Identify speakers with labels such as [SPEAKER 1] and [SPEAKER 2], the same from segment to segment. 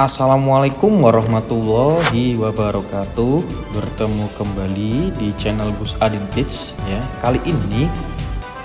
[SPEAKER 1] Assalamualaikum warahmatullahi wabarakatuh. Bertemu kembali di channel Gus Adin Teach ya. Kali ini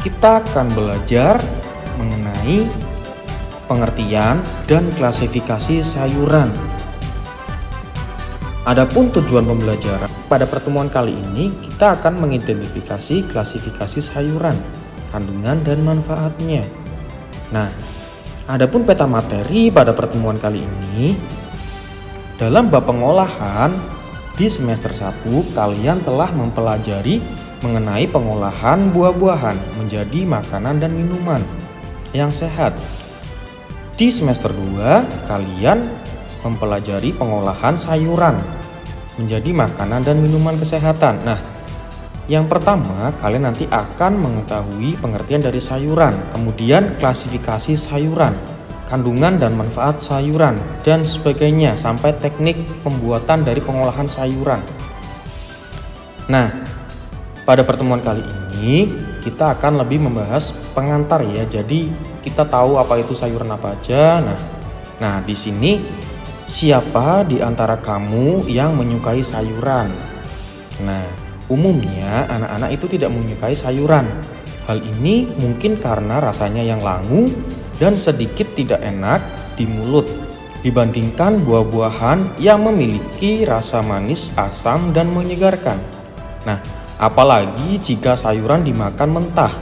[SPEAKER 1] kita akan belajar mengenai pengertian dan klasifikasi sayuran. Adapun tujuan pembelajaran pada pertemuan kali ini, kita akan mengidentifikasi klasifikasi sayuran, kandungan dan manfaatnya. Nah, adapun peta materi pada pertemuan kali ini, dalam bab pengolahan di semester 1 kalian telah mempelajari mengenai pengolahan buah-buahan menjadi makanan dan minuman yang sehat. Di semester 2 kalian mempelajari pengolahan sayuran menjadi makanan dan minuman kesehatan. Nah, yang pertama, kalian nanti akan mengetahui pengertian dari sayuran, kemudian klasifikasi sayuran, kandungan dan manfaat sayuran, dan sebagainya, sampai teknik pembuatan dari pengolahan sayuran. Nah, pada pertemuan kali ini, kita akan lebih membahas pengantar ya. Jadi, kita tahu apa itu sayuran apa aja. Nah, di sini, siapa di antara kamu yang menyukai sayuran? Nah, umumnya anak-anak itu tidak menyukai sayuran. Hal ini mungkin karena rasanya yang langu dan sedikit tidak enak di mulut dibandingkan buah-buahan yang memiliki rasa manis, asam, dan menyegarkan. Nah, apalagi jika sayuran dimakan mentah,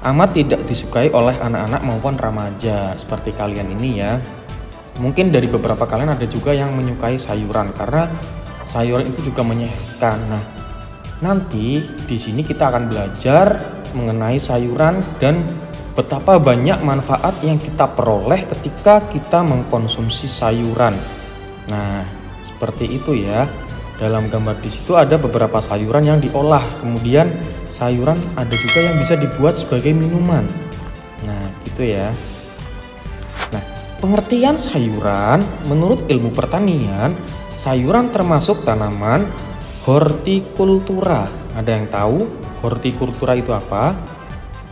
[SPEAKER 1] amat tidak disukai oleh anak-anak maupun remaja seperti kalian ini ya. Mungkin dari beberapa kalian ada juga yang menyukai sayuran karena sayuran itu juga menyehatkan. Nah, nanti di sini kita akan belajar mengenai sayuran dan betapa banyak manfaat yang kita peroleh ketika kita mengkonsumsi sayuran. Nah, seperti itu ya. Dalam gambar di situ ada beberapa sayuran yang diolah, kemudian sayuran ada juga yang bisa dibuat sebagai minuman. Nah, gitu ya. Nah, pengertian sayuran menurut ilmu pertanian, sayuran termasuk tanaman hortikultura. Ada yang tahu hortikultura itu apa?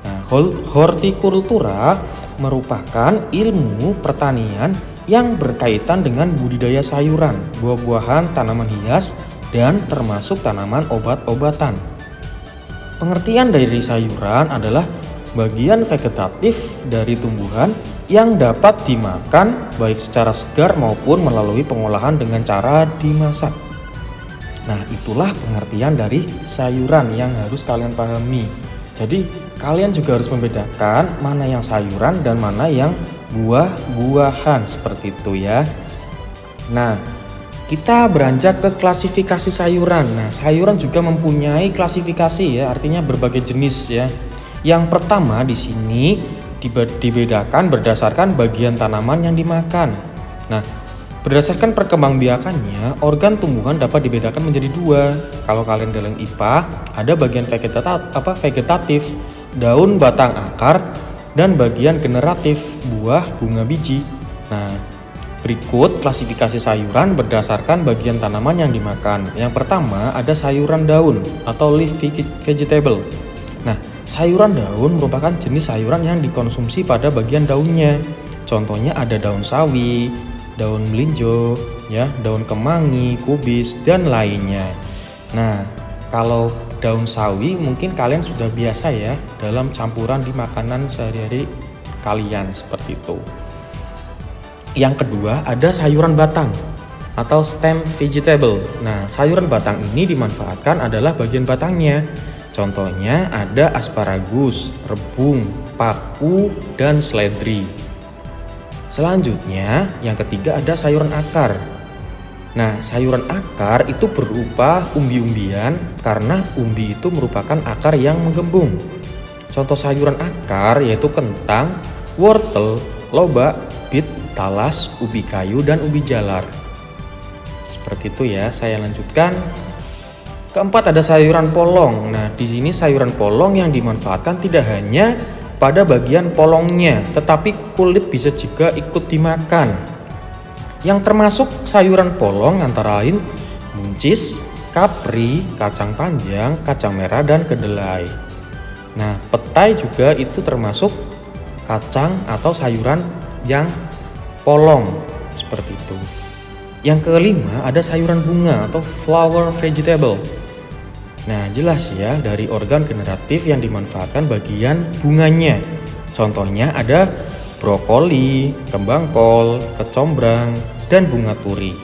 [SPEAKER 1] Nah, hortikultura merupakan ilmu pertanian yang berkaitan dengan budidaya sayuran, buah-buahan, tanaman hias, dan termasuk tanaman obat-obatan. Pengertian dari sayuran adalah bagian vegetatif dari tumbuhan yang dapat dimakan baik secara segar maupun melalui pengolahan dengan cara dimasak. Nah, itulah pengertian dari sayuran yang harus kalian pahami. Jadi, kalian juga harus membedakan mana yang sayuran dan mana yang buah-buahan seperti itu ya. Nah, kita beranjak ke klasifikasi sayuran. Nah, sayuran juga mempunyai klasifikasi ya, artinya berbagai jenis ya. Yang pertama di sini dibedakan berdasarkan bagian tanaman yang dimakan. Nah, berdasarkan perkembangbiakannya, organ tumbuhan dapat dibedakan menjadi dua. Kalau kalian dalam IPA, ada bagian vegetatif, daun, batang, akar, dan bagian generatif, buah, bunga, biji. Nah, berikut klasifikasi sayuran berdasarkan bagian tanaman yang dimakan. Yang pertama ada sayuran daun atau leaf vegetable. Nah, sayuran daun merupakan jenis sayuran yang dikonsumsi pada bagian daunnya. Contohnya ada daun sawi, daun melinjo, ya, daun kemangi, kubis, dan lainnya. Nah, kalau daun sawi mungkin kalian sudah biasa ya dalam campuran di makanan sehari-hari kalian seperti itu. Yang kedua ada sayuran batang atau stem vegetable. Nah, sayuran batang ini dimanfaatkan adalah bagian batangnya. Contohnya ada asparagus, rebung, paku, dan seledri. Selanjutnya, yang ketiga ada sayuran akar. Nah, sayuran akar itu berupa umbi-umbian karena umbi itu merupakan akar yang menggembung. Contoh sayuran akar yaitu kentang, wortel, lobak, bit, talas, ubi kayu, dan ubi jalar. Seperti itu ya, saya lanjutkan. Keempat ada sayuran polong. Nah, di sini sayuran polong yang dimanfaatkan tidak hanya pada bagian polongnya, tetapi kulit bisa juga ikut dimakan. Yang termasuk sayuran polong antara lain buncis, kapri, kacang panjang, kacang merah, dan kedelai. Nah, petai juga itu termasuk kacang atau sayuran yang polong. seperti itu. Yang kelima ada sayuran bunga atau flower vegetable. Nah, jelas ya, dari organ generatif yang dimanfaatkan bagian bunganya. Contohnya ada brokoli, kembang kol, kecombrang, dan bunga turi.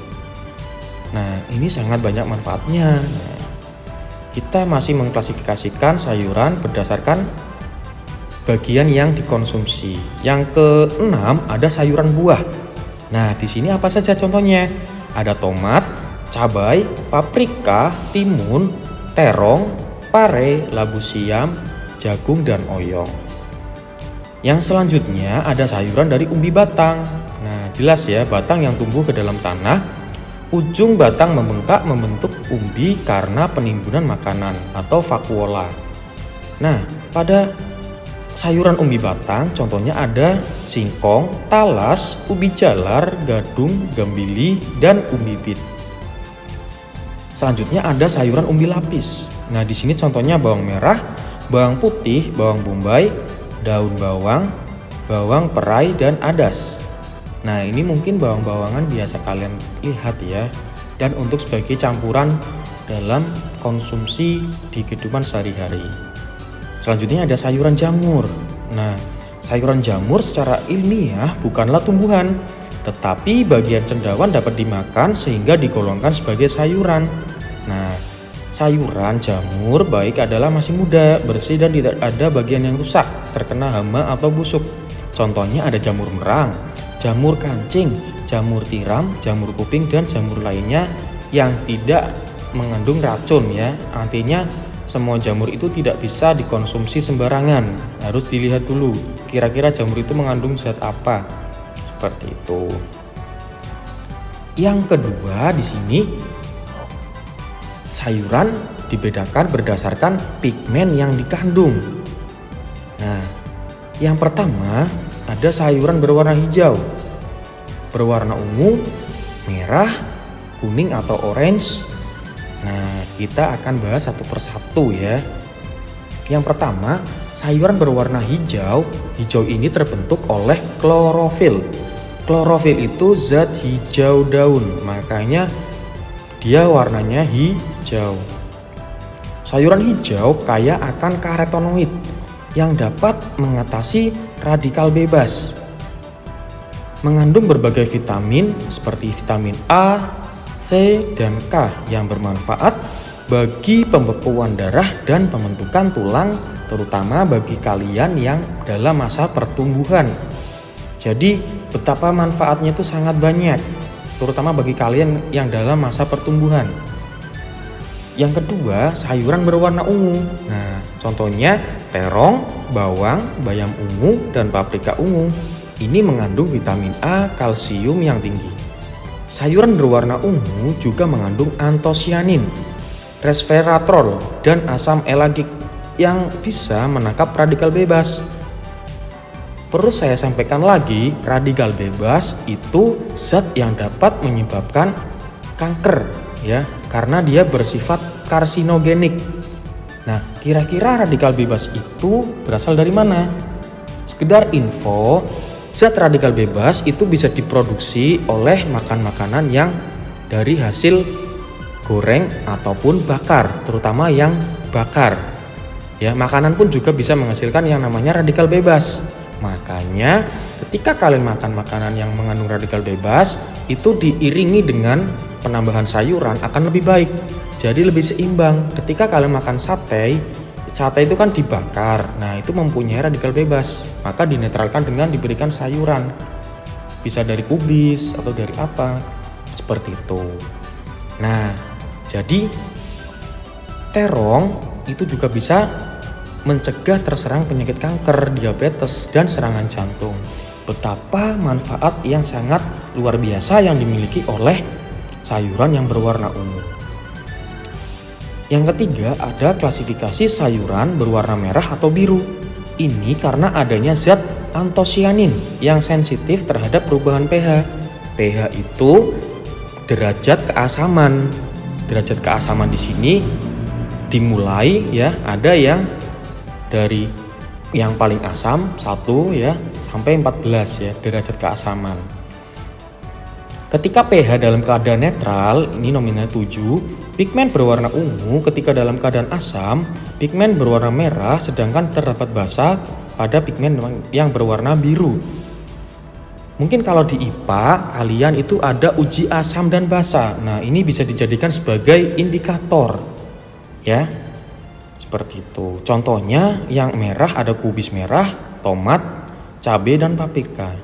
[SPEAKER 1] Nah, ini sangat banyak manfaatnya. Nah, kita masih mengklasifikasikan sayuran berdasarkan bagian yang dikonsumsi. Yang keenam ada sayuran buah. Nah, di sini apa saja contohnya? Ada tomat, cabai, paprika, timun, terong, pare, labu siam, jagung, dan oyong. Yang selanjutnya ada sayuran dari umbi batang. Nah, jelas ya, batang yang tumbuh ke dalam tanah, ujung batang membengkak membentuk umbi karena penimbunan makanan atau vakuola. Nah, pada sayuran umbi batang contohnya ada singkong, talas, ubi jalar, gadung, gambili, dan umbi bit. Selanjutnya ada sayuran umbi lapis. Nah, di sini contohnya bawang merah, bawang putih, bawang bombay, daun bawang, bawang perai, dan adas. Nah, ini mungkin bawang-bawangan biasa kalian lihat ya. Dan untuk sebagai campuran dalam konsumsi di kehidupan sehari-hari. Selanjutnya ada sayuran jamur. Nah, sayuran jamur secara ilmiah bukanlah tumbuhan, tetapi bagian cendawan dapat dimakan sehingga digolongkan sebagai sayuran. Nah, sayuran jamur baik adalah masih muda, bersih, dan tidak ada bagian yang rusak, terkena hama atau busuk. Contohnya ada jamur merang, jamur kancing, jamur tiram, jamur kuping, dan jamur lainnya yang tidak mengandung racun ya. Artinya semua jamur itu tidak bisa dikonsumsi sembarangan. Harus dilihat dulu kira-kira jamur itu mengandung zat apa. Seperti itu. Yang kedua di sini sayuran dibedakan berdasarkan pigmen yang dikandung. Nah, yang pertama ada sayuran berwarna hijau, berwarna ungu, merah, kuning atau orange. Nah, kita akan bahas satu persatu ya. Yang pertama, sayuran berwarna hijau. Hijau ini terbentuk oleh klorofil. Klorofil itu zat hijau daun, makanya dia warnanya hijau. Sayuran hijau kaya akan karotenoid yang dapat mengatasi radikal bebas. Mengandung berbagai vitamin seperti vitamin A, C, dan K yang bermanfaat bagi pembekuan darah dan pembentukan tulang, terutama bagi kalian yang dalam masa pertumbuhan. Jadi betapa manfaatnya itu sangat banyak, terutama bagi kalian yang dalam masa pertumbuhan. Yang kedua, sayuran berwarna ungu. Nah, contohnya terong, bawang, bayam ungu, dan paprika ungu. Ini mengandung vitamin A, kalsium yang tinggi. Sayuran berwarna ungu juga mengandung antosianin, resveratrol, dan asam elagik yang bisa menangkap radikal bebas. Perlu saya sampaikan lagi, radikal bebas itu zat yang dapat menyebabkan kanker ya, karena dia bersifat karsinogenik. Nah, kira-kira radikal bebas itu berasal dari mana? Sekedar info, zat radikal bebas itu bisa diproduksi oleh makan makanan yang dari hasil goreng ataupun bakar, terutama yang bakar. Ya, makanan pun juga bisa menghasilkan yang namanya radikal bebas. Makanya ketika kalian makan makanan yang mengandung radikal bebas, itu diiringi dengan penambahan sayuran akan lebih baik. Jadi lebih seimbang. Ketika kalian makan sate itu kan dibakar. Nah, itu mempunyai radikal bebas. Maka dinetralkan dengan diberikan sayuran. Bisa dari kubis atau dari apa. Seperti itu. Nah, jadi terong itu juga bisa mencegah terserang penyakit kanker, diabetes, dan serangan jantung. Betapa manfaat yang sangat luar biasa yang dimiliki oleh sayuran yang berwarna ungu. Yang ketiga ada klasifikasi sayuran berwarna merah atau biru. Ini karena adanya zat antosianin yang sensitif terhadap perubahan pH. pH itu derajat keasaman. Derajat keasaman di sini dimulai ya, ada yang dari yang paling asam 1 ya sampai 14 ya derajat keasaman. Ketika pH dalam keadaan netral, ini nominal 7, pigmen berwarna ungu. Ketika dalam keadaan asam, pigmen berwarna merah, sedangkan terdapat basa pada pigmen yang berwarna biru. Mungkin kalau di IPA kalian itu ada uji asam dan basa. Nah, ini bisa dijadikan sebagai indikator. Ya. Seperti itu. Contohnya yang merah ada kubis merah, tomat, cabai dan paprika.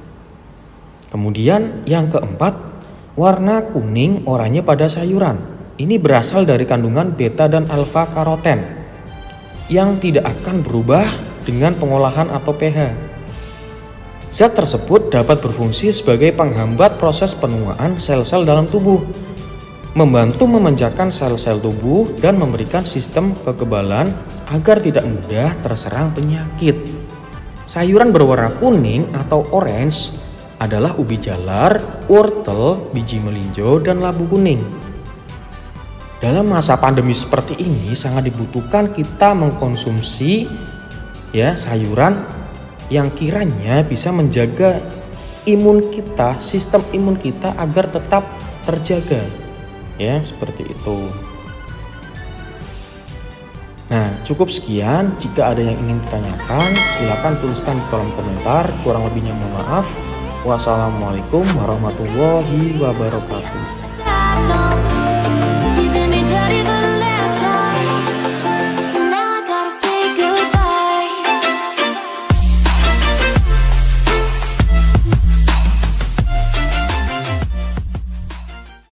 [SPEAKER 1] Kemudian yang keempat, warna kuning oranye pada sayuran. Ini berasal dari kandungan beta dan alfa karoten yang tidak akan berubah dengan pengolahan atau pH. Zat tersebut dapat berfungsi sebagai penghambat proses penuaan sel-sel dalam tubuh, membantu memanjakan sel-sel tubuh dan memberikan sistem kekebalan agar tidak mudah terserang penyakit. Sayuran berwarna kuning atau orange adalah ubi jalar, wortel, biji melinjo, dan labu kuning. Dalam masa pandemi seperti ini sangat dibutuhkan kita mengkonsumsi sayuran yang kiranya bisa menjaga imun kita, sistem imun kita agar tetap terjaga. Ya, seperti itu. Nah, cukup sekian. Jika ada yang ingin ditanyakan, silakan tuliskan di kolom komentar. Kurang lebihnya mohon maaf. Wassalamualaikum warahmatullahi wabarakatuh.